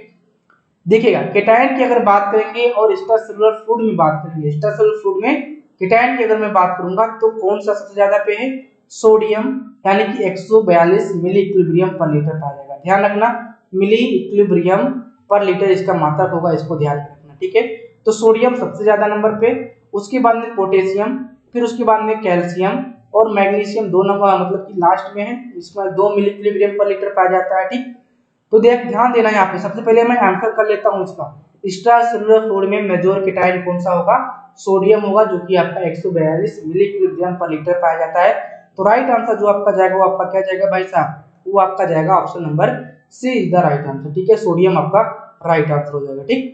देखिएगा केटायन की अगर बात करेंगे और एक्स्ट्रासेलुलर फ्लूइड में बात करेंगे, एक्स्ट्रासेलुलर फ्लूइड में केटायन की अगर मैं बात करूंगा तो कौन सा सबसे ज्यादा पे है, सोडियम, यानी कि 142 मिली इक्विलिब्रियम पर लीटर पाया जाएगा। ध्यान रखना मिली इक्विलिब्रियम पर लीटर इसका मात्रक होगा, इसको ध्यान रखना, ठीक है। तो सोडियम सबसे ज्यादा नंबर पे, उसके बाद में पोटेशियम, फिर उसके बाद में कैल्शियम और मैग्नीशियम दो नंबर मतलब कि लास्ट में है, इसमें 2 मिली इक्विलिब्रियम पर लीटर पाया जाता है, ठीक। तो देख ध्यान देना यहाँ पे, सबसे पहले मैं आंसर कर लेता हूँ इसका। एक्स्ट्रासेलुलर फ्लूइड में मेजर केटायन कौन सा होगा, सोडियम होगा, जो कि आपका 142 मिली इक्विलिब्रियम पर लीटर पाया जाता है। तो राइट आंसर जो आपका जाएगा वो आपका क्या जाएगा भाई साहब, वो आपका जाएगा option number C is the right answer, ठीक है। सोडियम आपका राइट आंसर हो जाएगा, ठीक।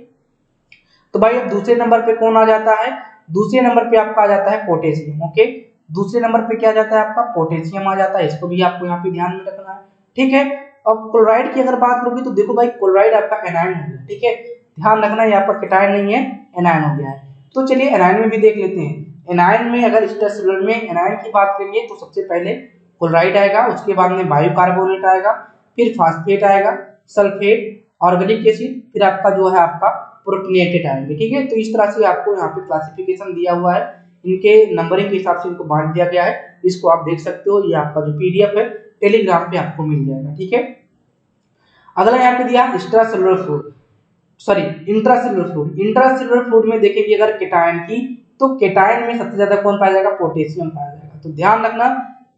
तो भाई अब दूसरे नंबर पे कौन आ जाता है, दूसरे नंबर पे आपका आ जाता है पोटेशियम, ओके। दूसरे नंबर पे क्या आ जाता है आपका, पोटेशियम आ जाता है, इसको भी आपको यहाँ पे ध्यान में रखना है, ठीक है। अब क्लोराइड की अगर बात करोगे तो देखो भाई क्लोराइड आपका एनायन हो गया, ठीक है। ध्यान रखना यहाँ पर केटायन नहीं है, एनायन हो गया है। तो चलिए एनायन में भी देख लेते हैं। एनायन में अगर एक्स्ट्रासेलुलर में एनायन की बात करेंगे तो सबसे पहले क्लोराइड आएगा, उसके बाद में बायोकार्बोनेट आएगा, फिर फास्फेट आएगा, सल्फेट, ऑर्गेनिक एसिड, फिर आपका जो है आपका प्रोटोनेटेड आएंगे। ठीक है, तो इस तरह से आपको यहाँ पे क्लासिफिकेशन दिया हुआ है, इनके नंबरिंग के हिसाब से इनको बांट दिया गया है। इसको आप देख सकते हो, ये आपका जो पीडीएफ है टेलीग्राम पे आपको मिल जाएगा। ठीक है, अगला यहाँ पे दिया extracellular fluid, sorry intracellular fluid. Intracellular fluid में देखेंगे अगर केटायन की, तो केटायन में सबसे ज्यादा कौन पाया जाएगा, पोटेशियम पाया जाएगा। तो ध्यान रखना,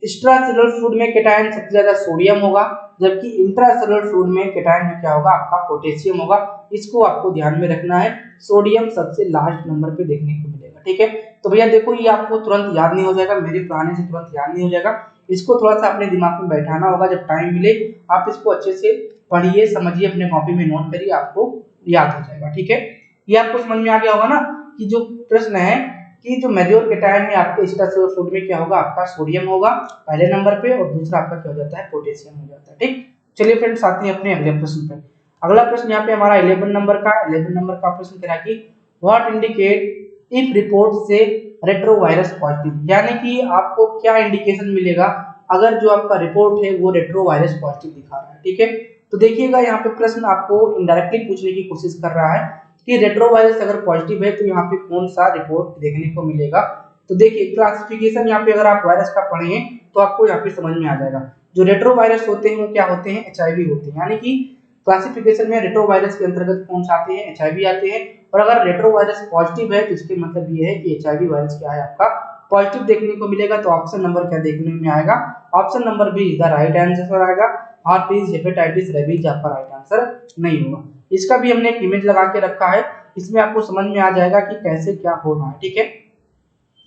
एक्स्ट्रासेलुलर फ्लूइड में केटायन सबसे ज्यादा सोडियम होगा, जबकि इंट्रासेलुलर फ्लूइड में केटायन में क्या होगा, आपका पोटेशियम होगा। इसको आपको ध्यान में रखना है, सोडियम सबसे लास्ट नंबर पे देखने को मिलेगा। ठीक है, तो भैया देखो ये आपको तुरंत याद नहीं हो जाएगा, मेरे पढ़ाने से तुरंत याद नहीं हो जाएगा, इसको थोड़ा सा अपने दिमाग में बैठाना होगा। जब टाइम मिले आप इसको अच्छे से पढ़िए, समझिए, अपने कॉपी में नोट करिए, आपको याद हो जाएगा। ठीक है, ये आपको समझ में आ गया होगा ना कि जो प्रश्न है कि जो मेजर केटायन है आपके एक्स्ट्रासेलुलर फ्लूइड में क्या होगा, आपका सोडियम होगा पहले नंबर पे, और दूसरा आपका क्या हो जाता है, पोटेशियम हो जाता है। ठीक, चलिए फ्रेंड्स आते हैं अपने अगले प्रश्न पे। अगला प्रश्न यहाँ पे हमारा 11 नंबर का 11 नंबर का प्रश्न कह रहा है कि व्हाट इंडिकेट इफ रिपोर्ट से रेट्रोवायरस पॉजिटिव, यानी कि आपको क्या इंडिकेशन मिलेगा अगर जो आपका रिपोर्ट है वो रेट्रोवायरस पॉजिटिव दिखा रहा है। ठीक है, तो देखिएगा यहाँ पे प्रश्न आपको इनडायरेक्टली पूछने की कोशिश कर रहा है कि रेट्रोवायरस अगर पॉजिटिव है तो यहाँ पे कौन सा रिपोर्ट देखने को मिलेगा। तो देखिए क्लासिफिकेशन यहाँ पे अगर आप वायरस का पढ़ें तो आपको यहाँ पे समझ में आ जाएगा। जो रेट्रोवायरस होते हैं वो क्या होते हैं, एचआईवी होते हैं, यानी कि क्लासिफिकेशन में रेट्रोवायरस के अंतर्गत कौन सा आते हैं, एचआईवी आते हैं। और अगर रेट्रोवायरस पॉजिटिव है तो इसके मतलब ये है कि एचआईवी वायरस क्या है, आपका पॉजिटिव देखने को मिलेगा। तो ऑप्शन नंबर क्या देखने में आएगा, option number B is the right answer आएगा। हार्पिस, हेपेटाइटिस, रेबीज आपका राइट आंसर नहीं होगा। इसका भी हमने एक इमेज लगा के रखा है, इसमें आपको समझ में आ जाएगा कि कैसे क्या हो रहा है। ठीक है,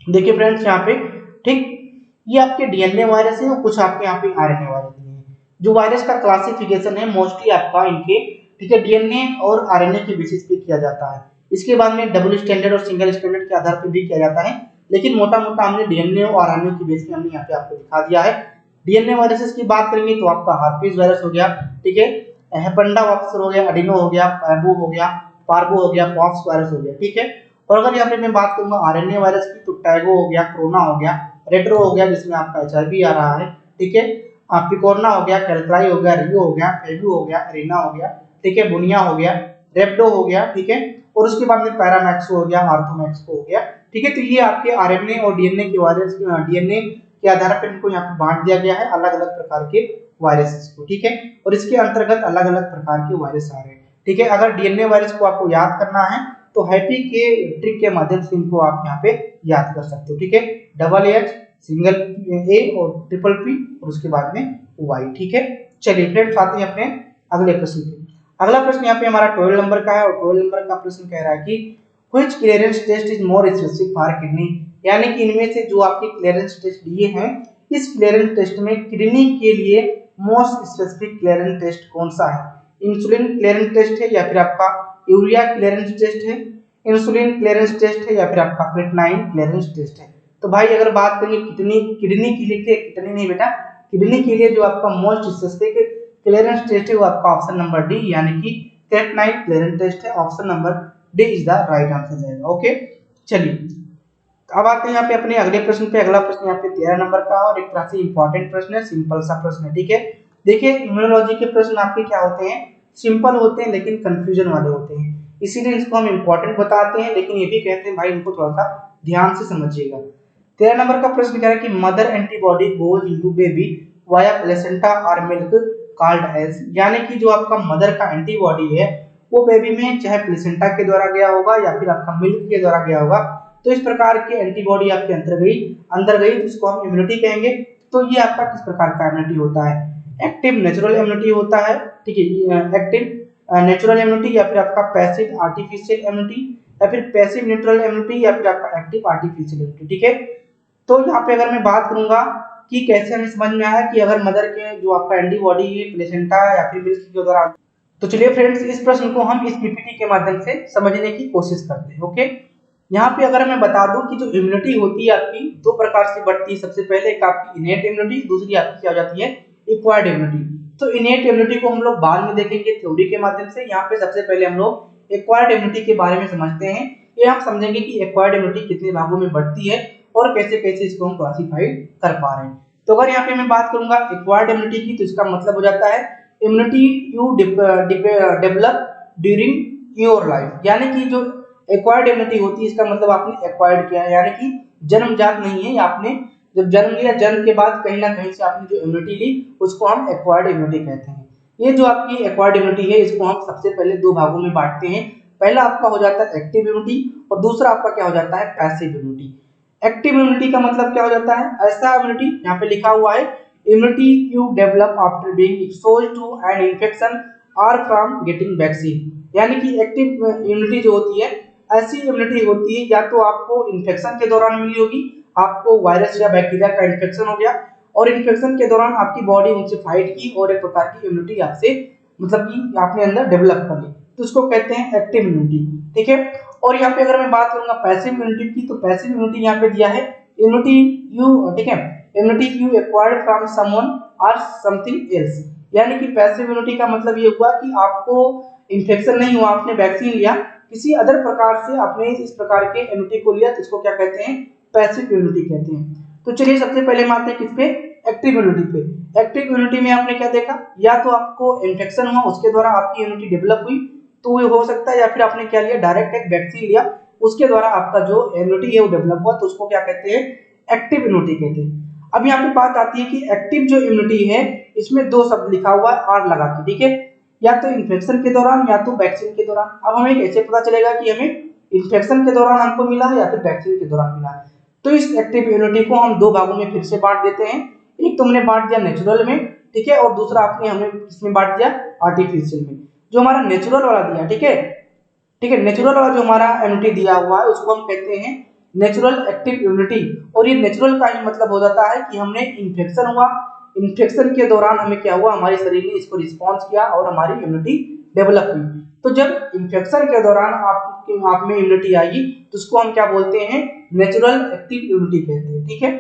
देखिए फ्रेंड्स यहाँ पे, ठीक, ये आपके डीएनए वायरस है और कुछ आपके यहाँ पे आरएनए वायरस है। जो वायरस का क्लासिफिकेशन है मोस्टली आपका इनके, ठीक है, डीएनए और आरएनए के बेसिस पे किया जाता है। इसके बाद में डबल स्टैंडर्ड और सिंगल स्टैंडर्ड के आधार पर भी किया जाता है, लेकिन मोटा मोटा हमने डीएनए और आरएनए के बेस पे हमने यहाँ पे आपको दिखा दिया है। डीएनए वायरसेस की बात करेंगे तो आपका हार्पिस वायरस हो गया, ठीक है, हेपेंडावायरस हो गया, एडिनो हो गया, पैबो हो गया, पार्बो हो गया, पॉक्स वायरस हो गया। ठीक है, और अगर यहाँ पे मैं बात करूंगा आरएनए वायरस की तो टैगो हो गया, कोरोना हो गया, रेट्रो हो गया जिसमें आपका एचआईवी आ रहा है, ठीक है, पिकोरना हो गया, कैल्क्राई हो गया, रियो हो गया, फेबू हो गया, एरिना हो गया, ठीक है, बुनिया हो गया, रेप्डो हो गया, ठीक है, और उसके बाद में पैरामैक्सो हो गया, आर्थोमैक्सो हो गया। ठीक है, तो ये आपके आरएनए और डीएनए के वायरस, डीएनए के आधार पर इनको यहाँ पे बांट दिया गया है अलग अलग प्रकार के वायरसेस को। ठीक है, और इसके अंतर्गत अलग अलग प्रकार के वायरस आ रहे हैं। ठीक है, अगर डीएनए वायरस को आपको याद करना है तो हैप्पी के ट्रिक के माध्यम से इनको आप यहाँ पे याद कर सकते हो। ठीक है, डबल एच, सिंगल ए और ट्रिपल पी और उसके बाद में वाई। ठीक है, चलिए फ्रेंड्स आते हैं अपने अगले प्रश्न पे। अगला प्रश्न यहाँ पे हमारा 12 नंबर का है और 12 नंबर का प्रश्न कह रहा है कि which clearance test is more specific for kidney, यानी कि इनमें से जो आपके क्लियरेंस टेस्ट दिए हैं इस क्लियरेंस टेस्ट में किडनी के लिए मोस्ट स्पेसिफिक क्लियरेंस टेस्ट कौन सा है। इंसुलिन क्लियरेंस टेस्ट है या फिर आपका यूरिया क्लियरेंस टेस्ट है, इंसुलिन क्लियरेंस टेस्ट है या फिर आपका क्रिएटिनिन क्लियरेंस टेस्ट है। तो भाई अगर बात करें किडनी के लिए, किडनी नहीं बेटा, किडनी के लिए जो आपका मोस्ट स्पेसिफिक क्लियरेंस टेस्ट है वो आपका ऑप्शन नंबर डी यानी कि क्रिएटिनिन क्लियरेंस टेस्ट है। Option number D is the right answer जाएगा। ओके, चलिए अब आते हैं यहाँ पे अपने अगले प्रश्न पे। अगला प्रश्न यहाँ पे 13 नंबर का और एक तरह से इंपॉर्टेंट प्रश्न है, सिंपल सा प्रश्न है। ठीक है, देखिए इम्यूनोलॉजी के प्रश्न आपके क्या होते हैं, सिंपल होते हैं लेकिन कंफ्यूजन वाले होते हैं, इसीलिए इसको हम इंपॉर्टेंट बताते हैं, लेकिन ये भी कहते हैं भाई इनको थोड़ा सा ध्यान से समझिएगा। 13 नंबर का प्रश्न कह रहा है कि mother antibody goes into baby via placenta और मिल्क कॉल्ड एज, यानी कि जो आपका मदर का एंटीबॉडी है वो बेबी में चाहे प्लेसेंटा के द्वारा गया होगा या फिर आपका मिल्क के द्वारा गया होगा, तो इस प्रकार की एंटीबॉडी आपके अंदर गई तो इसको हम इम्यूनिटी कहेंगे। तो ये आपका किस प्रकार का इम्यूनिटी होता है, एक्टिव नेचुरल इम्यूनिटी होता है, ठीक है, एक्टिव नेचुरल इम्यूनिटी या फिर आपका पैसिव आर्टिफिशियल इम्यूनिटी या फिर पैसिव न्यूट्रल इम्यूनिटी या फिर आपका एक्टिव आर्टिफिशियल इम्यूनिटी। ठीक है, तो यहाँ पे अगर मैं बात करूंगा कि कैसे हमें समझ में आया कि अगर मदर के जो आपका एंटीबॉडी प्लेसेंटा या फिर मिल्क के द्वारा, तो चलिए फ्रेंड्स इस प्रश्न को हम इस पीपीटी के माध्यम से समझने की कोशिश करते हैं। ओके, यहाँ पे अगर मैं बता दूं कि जो इम्यूनिटी होती है आपकी दो प्रकार से बढ़ती है। सबसे पहले एक आपकी इनेट इम्यूनिटी, दूसरी आपकी क्या हो जाती है, एक्वायर्ड इम्यूनिटी। तो इनेट इम्यूनिटी को हम लोग बाद में देखेंगे थ्योरी के माध्यम से, यहाँ पे सबसे पहले हम लोग एक्वायर्ड इम्यूनिटी के बारे में समझते हैं। ये हम समझेंगे कि एक्वायर्ड इम्यूनिटी कितने भागों में बढ़ती है और कैसे कैसे इसको हम क्लासिफाई कर पा रहे हैं। तो अगर यहाँ पे मैं बात करूंगा एक्वायर्ड इम्यूनिटी की, तो इसका मतलब हो जाता है immunity you develop during your life, यानी कि जो एक्वायर्ड इम्यूनिटी होती है इसका मतलब आपने एक्वायर्ड किया है, यानी कि जन्मजात नहीं है, या आपने जब जन्म लिया, जन्म के बाद कहीं ना कहीं से आपने जो इम्यूनिटी ली उसको हम एक्वायर्ड इम्यूनिटी कहते हैं। ये जो आपकी एक्वायर्ड इम्यूनिटी है इसको हम सबसे पहले दो भागों में बांटते हैं। पहला आपका हो जाता है एक्टिव इम्यूनिटी और दूसरा आपका क्या हो जाता है पैसिव इम्यूनिटी। एक्टिव इम्यूनिटी का मतलब क्या हो जाता है, ऐसा इम्यूनिटी, यहाँ पे लिखा हुआ है immunity you develop after being exposed to an infection और फ्रॉम गेटिंग वैक्सीन, यानी कि एक्टिव इम्यूनिटी जो होती है ऐसी इम्यूनिटी होती है या तो आपको इन्फेक्शन के दौरान मिली होगी, आपको वायरस या बैक्टीरिया का इन्फेक्शन हो गया और इन्फेक्शन के दौरान आपकी बॉडी उनसे फाइट की और एक प्रकार की इम्यूनिटी आपसे मतलब कि आपने अंदर डेवलप कर ली, तो उसको कहते हैं एक्टिव इम्यूनिटी। ठीक है, और यहाँ पे अगर मैं बात करूंगा पैसिव इम्यूनिटी की, तो पैसिव इम्यूनिटी यहाँ पे दिया है इम्यूनिटी यू, ठीक है, immunity you acquired from someone और समथिंग एल्स, यानी कि पैसिव इम्यूनिटी का मतलब ये हुआ कि आपको इन्फेक्शन नहीं हुआ, आपने वैक्सीन लिया, किसी अदर प्रकार से आपने इस प्रकार के इम्यूनिटी को लिया, तो इसको क्या कहते हैं पैसिव इम्यूनिटी कहते हैं। तो चलिए सबसे पहले हम आते हैं किस पे, एक्टिव इम्यूनिटी पे। एक्टिव इम्यूनिटी में आपने क्या देखा, या तो आपको इन्फेक्शन हुआ उसके द्वारा आपकी इम्यूनिटी डेवलप हुई तो ये हो सकता है, या फिर आपने क्या लिया डायरेक्ट एक वैक्सीन लिया उसके द्वारा आपका जो इम्यूनिटी है वो डेवलप हुआ, तो उसको क्या कहते हैं एक्टिव इम्यूनिटी कहते हैं। अब यहाँ पे बात आती है कि एक्टिव जो इम्यूनिटी है इसमें दो शब्द लिखा हुआ है आर लगा के, ठीक है, या तो इन्फेक्शन के दौरान या तो वैक्सीन के दौरान। अब हमें कैसे पता चलेगा कि हमें इन्फेक्शन के दौरान हमको मिला है या फिर वैक्सीन के दौरान मिला है, तो इस एक्टिव इम्यूनिटी को हम दो भागों में फिर से बांट देते हैं। एक तो हमने बांट दिया नेचुरल में, ठीक है, और दूसरा आपने हमें किसमें बांट दिया आर्टिफिशियल में। जो हमारा नेचुरल वाला दिया, ठीक है, ठीक है, नेचुरल वाला जो हमारा इम्यूनिटी दिया हुआ है उसको हम कहते हैं नेचुरल एक्टिव इम्यूनिटी। और ये नेचुरल का ही मतलब हो जाता है कि हमने इन्फेक्शन हुआ, इन्फेक्शन के दौरान हमें क्या हुआ, हमारे शरीर ने इसको रिस्पॉन्स किया और हमारी इम्यूनिटी डेवलप हुई। तो जब इन्फेक्शन के दौरान आप में इम्यूनिटी आएगी तो उसको हम क्या बोलते हैं नेचुरल एक्टिव इम्यूनिटी कहते हैं। ठीक है,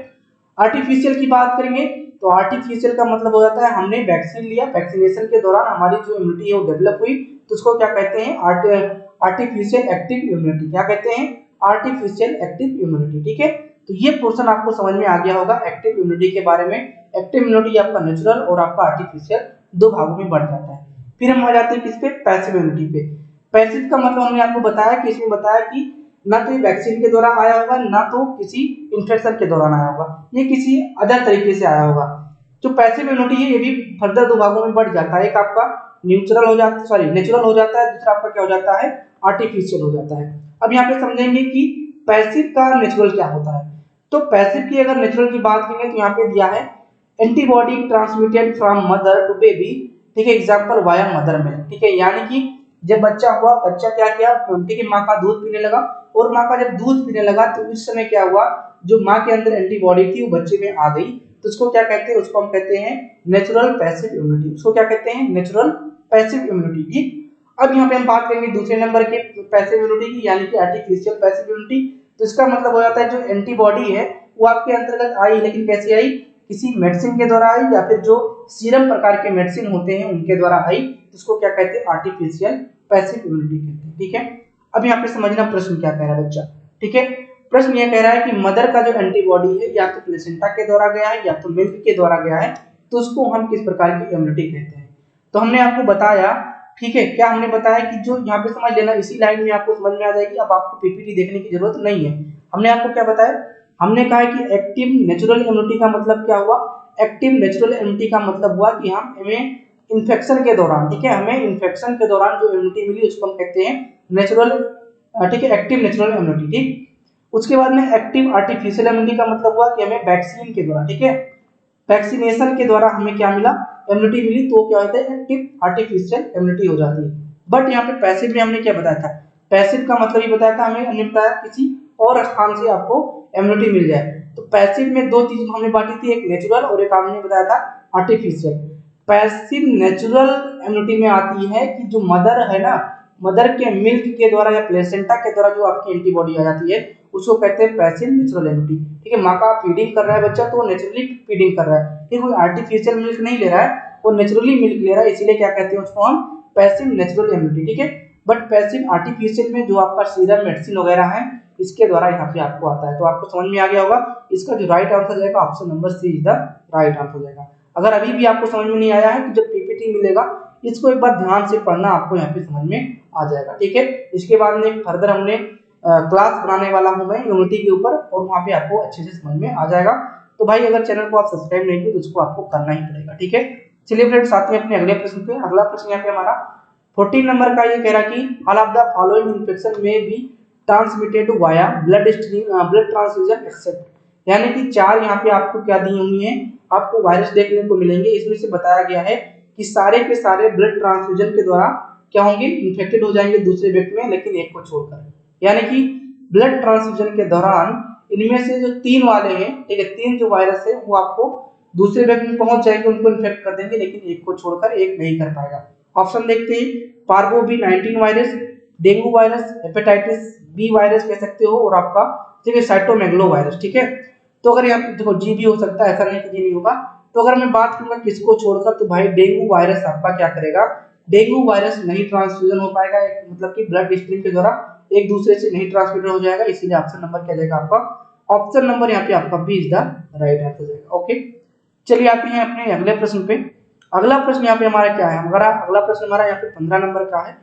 आर्टिफिशियल की बात करेंगे तो आर्टिफिशियल का मतलब हो जाता है हमने वैक्सीन लिया, वैक्सीनेशन के दौरान हमारी जो इम्यूनिटी है वो डेवलप हुई, तो उसको क्या कहते हैं आर्टिफिशियल एक्टिव इम्यूनिटी। क्या कहते हैं आर्टिफिशियल एक्टिव इम्यूनिटी। ठीक है, तो ये पोर्शन आपको समझ में आ गया होगा एक्टिव इम्यूनिटी के बारे में। एक्टिव इम्यूनिटी आपका नेचुरल और आपका आर्टिफिशियल दो भागों में बढ़ जाता है। फिर हम आ जाते हैं किस पे, पैसिव इम्यूनिटी पे। पैसिव का मतलब हमने आपको बताया कि इसमें बताया कि ना तो ये वैक्सीन के दौरान आया होगा ना तो किसी इन्फेक्शन के दौरान आया होगा, ये किसी अदर तरीके से आया होगा। जो पैसिव इम्यूनिटी है ये भी फर्दर दो भागों में बढ़ जाता है, एक आपका न्यूट्रल हो जाता है, सॉरी नेचुरल हो जाता है, दूसरा आपका क्या हो जाता है आर्टिफिशियल हो जाता है। अब यहाँ पे समझेंगे कि पैसिव का नेचुरल क्या होता है। तो पैसिव की अगर नेचुरल की बात करेंगे तो यहाँ पे दिया है antibody transmitted from mother to baby, ठीक है, एग्जांपल वाया मदर मिल्क। ठीक है, यानी कि जब बच्चा हुआ, बच्चा क्या किया, ठीक है, माँ का दूध पीने लगा और माँ का जब दूध पीने लगा तो उस समय क्या हुआ, जो माँ के अंदर एंटीबॉडी थी वो बच्चे में आ गई, तो उसको क्या कहते हैं, उसको हम कहते हैं नेचुरल पैसिव इम्यूनिटी। उसको क्या कहते हैं नेचुरल पैसिव इम्यूनिटी। ठीक, अब यहाँ पे हम बात करेंगे दूसरे नंबर के पैसिव इम्यूनिटी की, यानी कि आर्टिफिशियल पैसिव इम्यूनिटी। तो इसका मतलब हो जाता है जो एंटीबॉडी है वो आपके अंतर्गत आई, लेकिन कैसे आई, किसी मेडिसिन के द्वारा आई या फिर जो सीरम प्रकार के मेडिसिन होते हैं उनके द्वारा आई, तो उसको क्या कहते हैं आर्टिफिशियल पैसिव इम्यूनिटी कहते हैं। ठीक है, अब यहाँ पे समझना प्रश्न क्या कह रहा है बच्चा। ठीक है, प्रश्न यह कह रहा है कि मदर का जो एंटीबॉडी है या तो प्लेसेंटा के द्वारा गया है या तो मिल्क के द्वारा गया है, तो उसको हम किस प्रकार की इम्यूनिटी कहते हैं। तो हमने आपको बताया, ठीक है, क्या हमने बताया कि जो यहाँ पे समझ लेना, इसी लाइन में आपको समझ में आ जाएगी, अब आपको पीपीटी देखने की जरूरत नहीं है। हमने आपको क्या बताया, हमने कहा कि एक्टिव नेचुरल इम्यूनिटी का मतलब क्या हुआ, एक्टिव नेचुरल इम्यूनिटी का मतलब हुआ कि हमें इन्फेक्शन के दौरान, ठीक है, हमें इन्फेक्शन के दौरान जो इम्यूनिटी मिली उसको हम कहते हैं नेचुरल, ठीक है, एक्टिव नेचुरल इम्यूनिटी। ठीक, उसके बाद में एक्टिव आर्टिफिशियल इम्यूनिटी का मतलब हुआ कि हमें वैक्सीन के द्वारा, ठीक है, वैक्सीनेशन के द्वारा हमें क्या मिला, इम्यूनिटी मिली, तो क्या होता है एक्टिव आर्टिफिशियल इम्यूनिटी हो जाती है। बट यहाँ पे पैसिव में हमने क्या बताया था, पैसिव का मतलब ये बताया था हमने बताया किसी और स्थान से आपको इम्यूनिटी मिल जाए। तो पैसिव में दो चीज हमने बांटी थी, एक नेचुरल और एक हमने बताया था आर्टिफिशियल। पैसिव नेचुरल इम्यूनिटी में आती है कि जो मदर है ना, मदर के मिल्क के द्वारा या प्लेसेंटा के द्वारा जो आपकी एंटीबॉडी आ जाती है उसको कहते हैं पैसिव नेचुरल इम्यूनिटी। ठीक है, माँ का फीडिंग कर रहा है बच्चा तो वो नेचुरली फीडिंग कर रहा है, ठीक, कोई आर्टिफिशियल मिल्क नहीं ले रहा है, वो नेचुरली मिल्क ले रहा है, इसीलिए क्या कहते हैं उसको हम पैसिव नेचुरल इम्यूनिटी। ठीक है, बट पैसिव आर्टिफिशियल में जो आपका सीरम मेडिसिन वगैरह है इसके द्वारा यहाँ पे आपको आता है। तो आपको समझ में आ गया होगा, इसका जो राइट आंसर जाएगा option number C is the right answer जाएगा। अगर अभी भी आपको समझ में नहीं आया है तो जब पीपीटी मिलेगा इसको एक बार ध्यान से पढ़ना, आपको यहाँ पे समझ में आ जाएगा। ठीक है, इसके बाद में फर्दर हमने क्लास बनाने वाला हूँ मैं यूनिटी के ऊपर, और वहाँ पे आपको अच्छे से समझ में आ जाएगा। तो भाई अगर चैनल को आप सब्सक्राइब नहीं किए तो उसको आपको करना ही पड़ेगा। ठीक है, चलिए फ्रेंड्स आते हैं अपने अगले प्रश्न पे। अगला प्रश्न यहाँ पे हमारा 14 नंबर का ये कह रहा कि all of the following infection may be transmitted via blood stream blood transfusion except, यानी कि 4 यहाँ पे आपको क्या दी हुई है, आपको वायरस देखने को मिलेंगे। इसमें से बताया गया है कि सारे के सारे ब्लड ट्रांसफ्यूजन के द्वारा क्या होंगे, इन्फेक्टेड हो जाएंगे दूसरे व्यक्ति में, लेकिन एक को छोड़कर। यानी कि ब्लड ट्रांसफ्यूजन के दौरान इनमें से जो 3 वाले हैं, ठीक है, 3 जो वायरस है वो आपको दूसरे व्यक्ति में पहुंच जाएंगे, उनको इन्फेक्ट कर देंगे, लेकिन एक को छोड़कर एक नहीं कर पाएगा। ऑप्शन देखते हैं, parvo B19 virus, dengue virus, hepatitis B virus कह सकते हो, और आपका ठीक है साइटोमेगलो वायरस। ठीक है, तो अगर यहाँ देखो जी भी हो सकता है, ऐसा नहीं कि जी नहीं होगा। तो अगर मैं बात करूंगा किसको छोड़कर, तो भाई डेंगू वायरस आपका क्या करेगा, डेंगू वायरस नहीं ट्रांसफ्यूजन हो पाएगा, मतलब कि ब्लड स्ट्रीम के द्वारा एक दूसरे से नहीं ट्रांसमिट हो जाएगा, इसीलिए ऑप्शन नंबर क्या जाएगा आपका, ऑप्शन नंबर यहाँ पे आपका B is the right answer जाएगा। ओके, चलिए आते हैं अपने अगले प्रश्न पे। अगला प्रश्न यहाँ पे हमारा क्या है, हमारा अगला प्रश्न हमारा यहाँ पे 15 नंबर का है।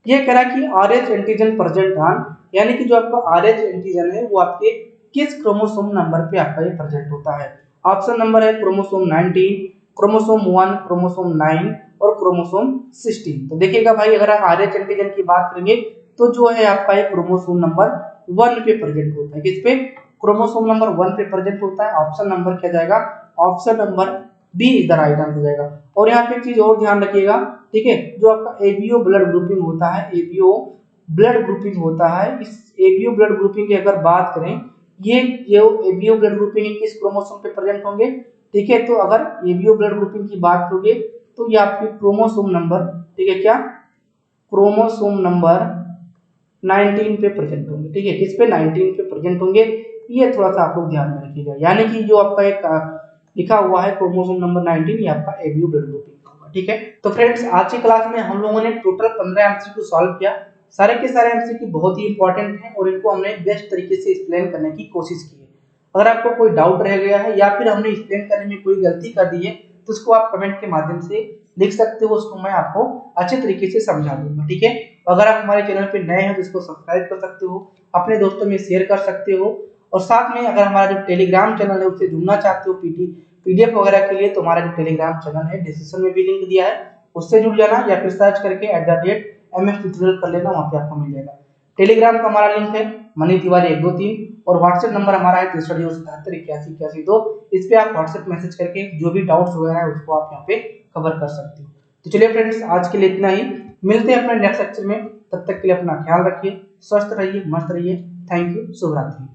ये कह रहा है कि RH एंटीजन प्रेजेंट ऑन, यानी कि जो आपका RH एंटीजन है वो आपके किस क्रोमोसोम नंबर पे आपका ये प्रेजेंट होता है। ऑप्शन नंबर है क्रोमोसोम 19, क्रोमोसोम 1, क्रोमोसोम 9 और क्रोमोसोम 16। तो देखिएगा भाई अगर आप RH एंटीजन की बात करेंगे तो जो है आपका ये क्रोमोसोम नंबर 1 पे प्रेजेंट होता है। किस पे, क्रोमोसोम नंबर 1 पे प्रेजेंट होता है। ऑप्शन नंबर क्या जाएगा, option number B is the right answer जाएगा। और यहाँ पे एक चीज और ध्यान रखिएगा, ठीक है, जो आपका एबीओ ब्लड ग्रुपिंग होता है, एबीओ ब्लड ग्रुपिंग होता है, इस एबीओ ब्लड ग्रुपिंग की अगर बात करें, ये एबीओ ब्लड ग्रुपिंग किस क्रोमोसोम पे प्रेजेंट होंगे, ठीक है। तो अगर एबीओ ब्लड ग्रुपिंग की बात करोगे तो ये आपके क्रोमोसोम नंबर, ठीक है, क्या क्रोमोसोम नंबर 19 पे प्रेजेंट होंगे। ठीक है, किस पे, 19 पे प्रेजेंट होंगे। ये थोड़ा सा आप लोग ध्यान में रखिएगा, यानी कि जो आपका एक लिखा हुआ है क्रोमोसोम नंबर 19, ये आपका एबीओ ब्लड ग्रुपिंग का होगा। ठीक है, तो फ्रेंड्स आज की क्लास में हम लोगों ने टोटल 15 एमसीक्यू सॉल्व किया। सारे के सारे एमसीक्यू बहुत ही इंपॉर्टेंट हैं और इनको हमने बेस्ट तरीके से एक्सप्लेन करने की कोशिश की है। अगर आपको कोई डाउट रह गया है या फिर हमने एक्सप्लेन करने में कोई गलती कर दी है तो उसको आप कमेंट के माध्यम से लिख सकते हो, उसको मैं आपको अच्छे तरीके से समझा दूंगा। ठीक है, अगर आप हमारे चैनल पे नए हैं तो इसको सब्सक्राइब कर सकते हो, अपने दोस्तों में शेयर कर सकते हो, और साथ में अगर हमारा जो टेलीग्राम चैनल है उससे जुड़ना चाहते हो पीडीएफ वगैरह के लिए, तो हमारा जो टेलीग्राम चैनल है डिस्क्रिप्शन में भी लिंक दिया है, उससे जुड़ जाना, या फिर सर्च करके @MS ट्यूटोरियल कर लेना, वहाँ पे आपको मिल जाएगा। टेलीग्राम का हमारा लिंक है मनी तिवारी 123, और व्हाट्सएप नंबर हमारा है 63778182। इस पे आप व्हाट्सएप मैसेज करके जो भी डाउट्स वगैरह है उसको आप यहाँ पे कवर कर सकते हो। तो चलिए फ्रेंड्स आज के लिए इतना ही, मिलते हैं अपने नेक्स्ट लेक्चर में, तब तक के लिए अपना ख्याल रखिए, स्वस्थ रहिए, मस्त रहिए। थैंक यू, शुभ रात्रि।